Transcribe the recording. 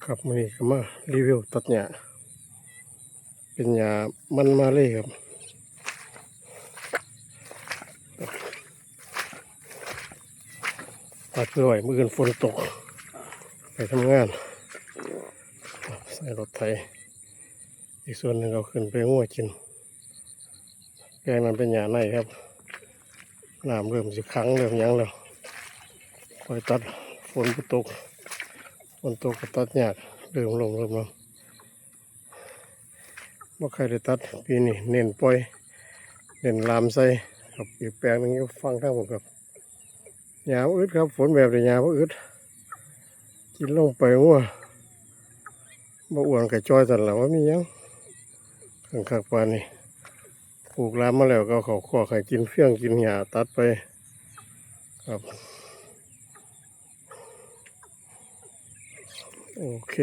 ครับวันนี้ก็มารีวิวตัดหญ้าเป็นหญ้ามันมาเลยครับตัดเพื่อไว้เมื่อคืนฝนตกไปทำงานใส่รถไถอีกส่วนหนึ่งเอาขึ้นไปงัวกินแปลงนั้นเป็นหญ้าในครับน้ำเริ่มสิขังเริ่มยั้งแล้วคอยตัดฝนตกก็ตัดหญ้าเริ่มลงว่าใครได้ตัดปีนี้เน้นปล่อยเน้นลามใส่ครับอีกแปลงนึงก็ฟังทั้งหมดครับหญ้าอึดครับฝนแบบนี้หญ้าอึดกินลงไปว่าบ่อ้วนกับจอยสันหลังว่ามียังขังคักปานนี่ปลูกลามมาแล้วก็เขาข้อไข่กินเฟี้ยงกินหญ้าตัดไปครับโอเค